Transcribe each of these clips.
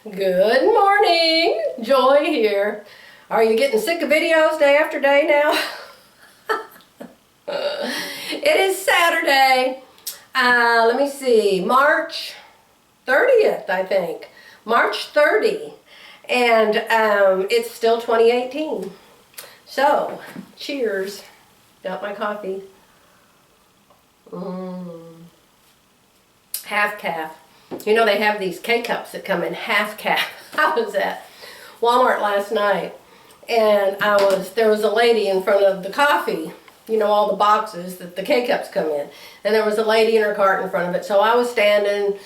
Good morning, Joy here. Are you getting sick of videos day after day now? It is Saturday, let me see, March 30th, I think. March 30, and it's still 2018. So, cheers. Got my coffee. Half calf. You know they have these K-cups that come in half calf. I was at Walmart last night, and there was a lady in front of the coffee, you know, all the boxes that the K-cups come in, and there was a lady in her cart in front of it. So I was standing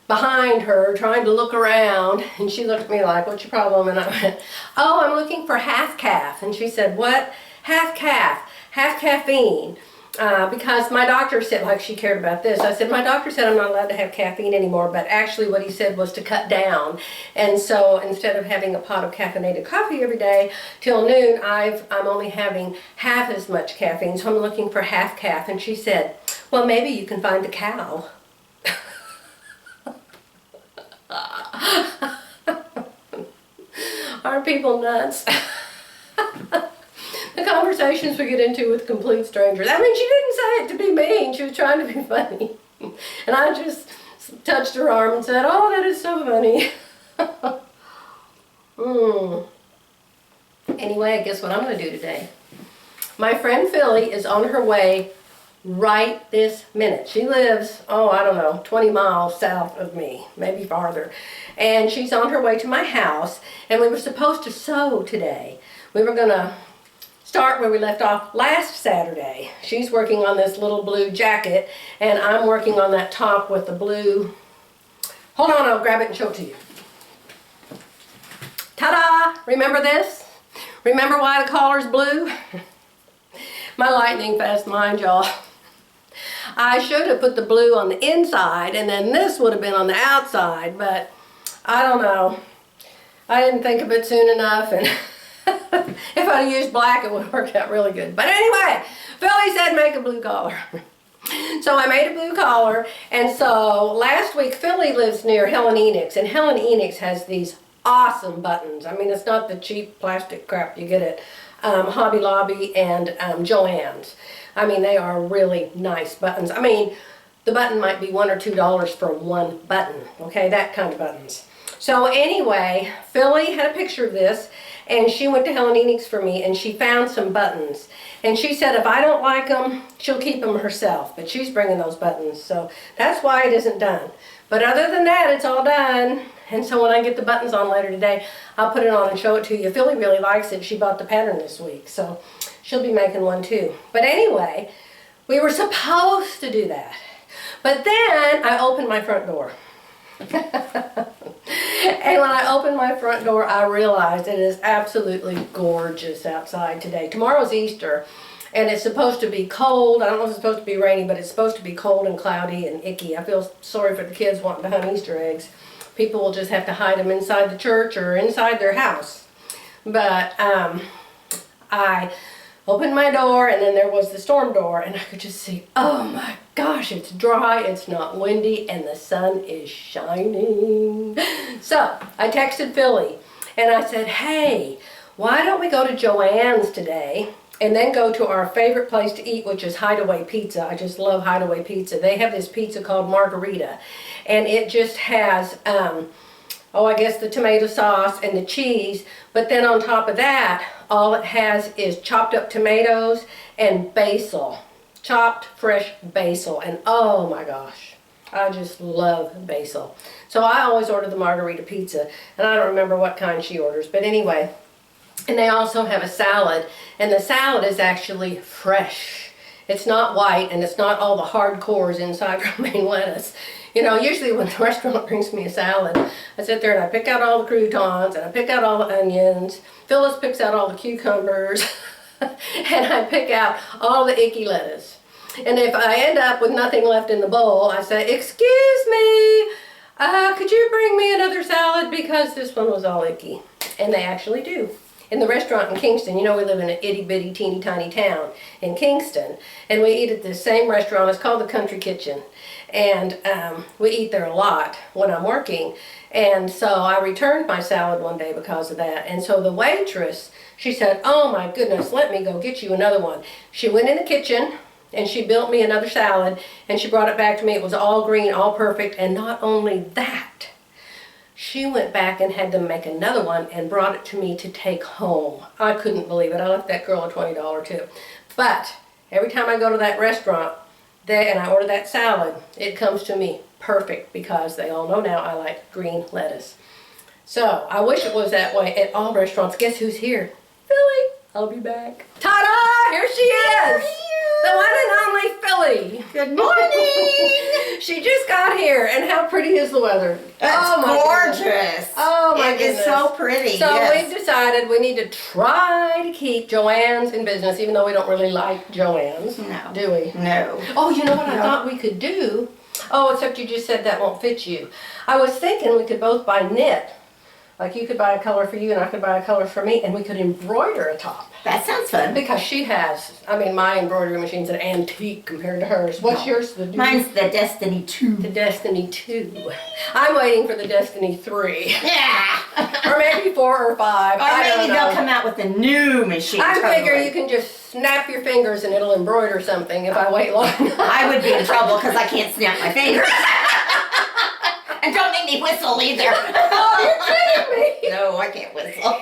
behind her trying to look around, and she looked at me like, "What's your problem?" And I went, "Oh, I'm looking for half calf." And she said, "What? Half calf? Half caffeine?" Because my doctor said, like she cared about this, I said, my doctor said I'm not allowed to have caffeine anymore, but actually what he said was to cut down. And so instead of having a pot of caffeinated coffee every day till noon, I'm only having half as much caffeine, so I'm looking for half calf. And she said, "Well, maybe you can find the cow." Aren't people nuts? The conversations we get into with complete strangers. I mean, she didn't say it to be mean. She was trying to be funny. And I just touched her arm and said, "Oh, that is so funny." Anyway, I guess what I'm going to do today. My friend Phylly is on her way right this minute. She lives, I don't know, 20 miles south of me, maybe farther. And she's on her way to my house, and we were supposed to sew today. We were going to start where we left off last Saturday. She's working on this little blue jacket, and I'm working on that top with the blue. Hold on, I'll grab it and show it to you. Ta-da! Remember this? Remember why the collar's blue? My lightning fast mind, y'all. I should have put the blue on the inside, and then this would have been on the outside, but I don't know. I didn't think of it soon enough, and if I'd used black, it would have worked out really good. But anyway, Phylly said make a blue collar. So I made a blue collar, and so last week Phylly lives near Helen Enix, and Helen Enix has these awesome buttons. I mean, it's not the cheap plastic crap you get at Hobby Lobby and Joann's. I mean, they are really nice buttons. I mean, the button might be $1 or $2 for one button, okay, that kind of buttons. So anyway, Phylly had a picture of this, and she went to Helen Enix for me, and she found some buttons. And she said if I don't like them, she'll keep them herself, but she's bringing those buttons, so that's why it isn't done. But other than that, it's all done. And so when I get the buttons on later today, I'll put it on and show it to you. Phylly really likes it. She bought the pattern this week, so she'll be making one too. But anyway, we were supposed to do that. But then I opened my front door. And when I opened my front door, I realized it is absolutely gorgeous outside today. Tomorrow's Easter, and it's supposed to be cold. I don't know if it's supposed to be rainy, but it's supposed to be cold and cloudy and icky. I feel sorry for the kids wanting to hunt Easter eggs. People will just have to hide them inside the church or inside their house. But I opened my door, and then there was the storm door, and I could just see, oh my gosh, it's dry, it's not windy, and the sun is shining. So I texted Phylly, and I said, "Hey, why don't we go to Joann's today and then go to our favorite place to eat, which is Hideaway Pizza." I just love Hideaway Pizza. They have this pizza called Margarita, and it just has I guess the tomato sauce and the cheese, but then on top of that, all it has is chopped up tomatoes and basil. Chopped fresh basil, and oh my gosh, I just love basil. So I always order the Margarita pizza, and I don't remember what kind she orders, but anyway. And they also have a salad, and the salad is actually fresh. It's not white, and it's not all the hard cores inside romaine lettuce. You know, usually when the restaurant brings me a salad, I sit there and I pick out all the croutons, and I pick out all the onions. Phyllis picks out all the cucumbers, and I pick out all the icky lettuce. And if I end up with nothing left in the bowl, I say, "Excuse me, could you bring me another salad because this one was all icky?" And they actually do. in the restaurant in Kingston. You know, we live in an itty bitty teeny tiny town in Kingston, and we eat at the same restaurant. It's called the Country Kitchen, and we eat there a lot when I'm working. And so I returned my salad one day because of that. And so the waitress, she said, "Oh my goodness, let me go get you another one." She went in the kitchen and she built me another salad and she brought it back to me. It was all green, all perfect. And not only that, she went back and had them make another one and brought it to me to take home. I couldn't believe it. I left that girl a $20 tip. But every time I go to that restaurant and I order that salad, it comes to me perfect because they all know now I like green lettuce. So I wish it was that way at all restaurants. Guess who's here? Phylly. I'll be back. Ta-da! Here she is! The one and only Phylly. Good morning! She just got here, and how pretty is the weather? It's gorgeous. Goodness. Oh my goodness. It is so pretty. So yes. we've decided we need to try to keep Joann's in business, even though we don't really like Joann's. No. Do we? No. Oh, you know what I thought we could do? Oh, except you just said that won't fit you. I was thinking we could both buy knit. Like you could buy a color for you and I could buy a color for me, and we could embroider a top. That sounds fun. Because she has, I mean, my embroidery machine's an antique compared to hers. What's yours? Mine's the Destiny 2. The Destiny 2. I'm waiting for the Destiny 3. Yeah. Or maybe 4 or 5. Or maybe they'll come out with a new machine. I figure you can just snap your fingers and it'll embroider something if I wait long enough. I would be in trouble because I can't snap my fingers. And don't make me whistle either. Oh, you're kidding me. No, I can't whistle.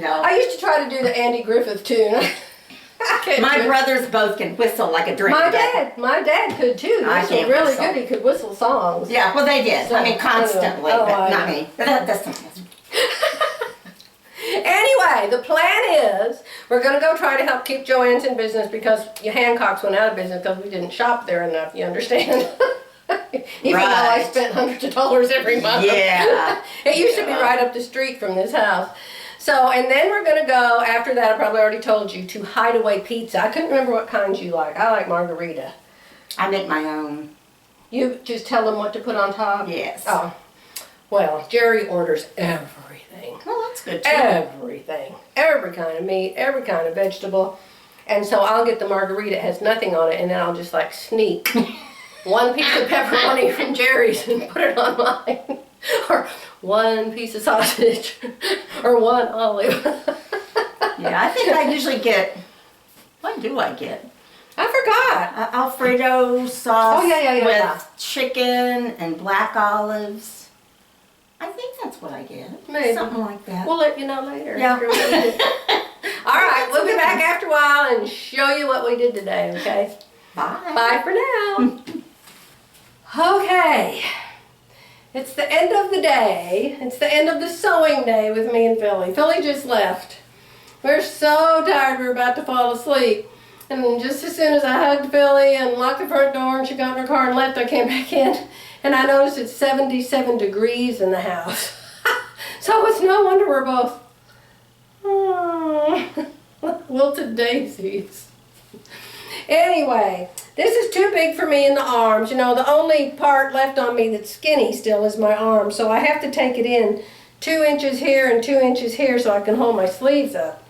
No. I used to try to do the Andy Griffith tune. My brothers both can whistle like a drink. My dad could too. He was really whistle. good. He could whistle songs. Yeah, well they did. So, I mean, constantly, anyway. but not me. That's not. Anyway, the plan is we're going to go try to help keep Joann's in business because Hancock's went out of business because we didn't shop there enough, you understand? Even though I spent hundreds of dollars every month. Yeah. It used to be right up the street from this house. So, and then we're going to go, after that, I probably already told you, to Hideaway Pizza. I couldn't remember what kinds you like. I like margarita. I make my own. You just tell them what to put on top? Yes. Oh, well, Jerry orders everything. Well, that's good too. Everything. Every kind of meat, every kind of vegetable. And so I'll get the margarita, it has nothing on it, and then I'll just like sneak one piece of pepperoni from Jerry's and put it on mine. Or one piece of sausage. Or one olive. Yeah, I think I usually get, what do I get? I forgot. Alfredo sauce yeah. with chicken and black olives. I think that's what I get. Maybe. Something like that. We'll let you know later. Yeah. All right, we'll be back after a while and show you what we did today, okay? Bye. Bye for now. Okay. It's the end of the day. It's the end of the sewing day with me and Phylly. Phylly just left. We're so tired we were about to fall asleep. And just as soon as I hugged Phylly and locked the front door and she got in her car and left, I came back in and I noticed it's 77 degrees in the house. So it's no wonder we're both wilted daisies. Anyway, this is too big for me in the arms. You know, the only part left on me that's skinny still is my arm. So I have to take it in 2 inches here and 2 inches here so I can hold my sleeves up.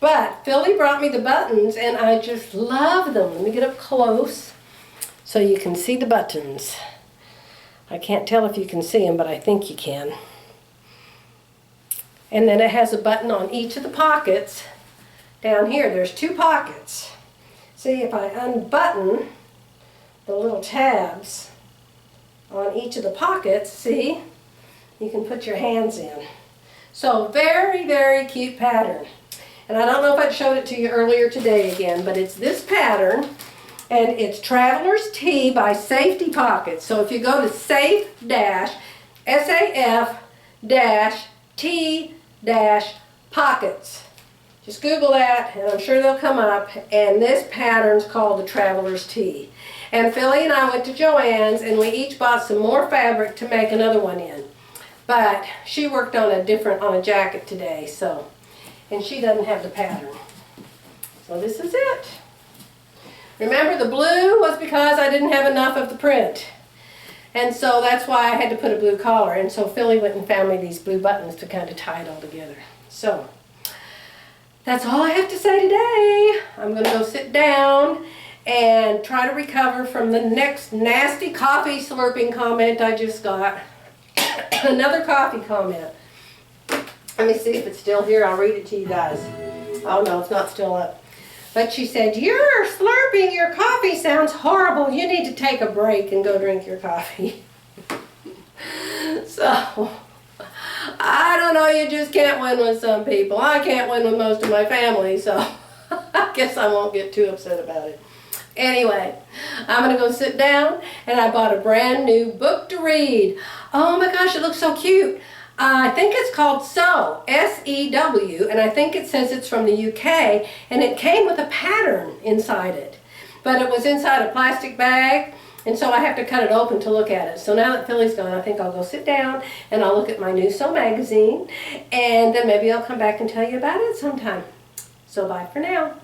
But Phylly brought me the buttons and I just love them. Let me get up close so you can see the buttons. I can't tell if you can see them, but I think you can. And then it has a button on each of the pockets. Down here, there's 2 pockets. See, if I unbutton the little tabs on each of the pockets, see, you can put your hands in. So very, very cute pattern. And I don't know if I showed it to you earlier today again, but it's this pattern, and it's Traveler's Tee by Saf-T-Pockets. So if you go to Saf-T-Pockets, just Google that, and I'm sure they'll come up. And this pattern's called the Traveler's Tee. And Phylly and I went to Joann's, and we each bought some more fabric to make another one in. But she worked on a jacket today, so, and she doesn't have the pattern. So this is it. Remember, the blue was because I didn't have enough of the print. And so that's why I had to put a blue collar. And so Phylly went and found me these blue buttons to kind of tie it all together. So that's all I have to say today. I'm going to go sit down and try to recover from the next nasty coffee slurping comment I just got. Another coffee comment. Let me see if it's still here. I'll read it to you guys. Oh no, it's not still up. But she said, "You're slurping your coffee sounds horrible. You need to take a break and go drink your coffee." So, I don't know, you just can't win with some people. I can't win with most of my family, so I guess I won't get too upset about it. Anyway, I'm going to go sit down, and I bought a brand new book to read. Oh my gosh, it looks so cute. I think it's called Sew, S-E-W, and I think it says it's from the UK, and it came with a pattern inside it. But it was inside a plastic bag, and so I have to cut it open to look at it. So now that Philly's gone, I think I'll go sit down, and I'll look at my new Sew magazine, and then maybe I'll come back and tell you about it sometime. So bye for now.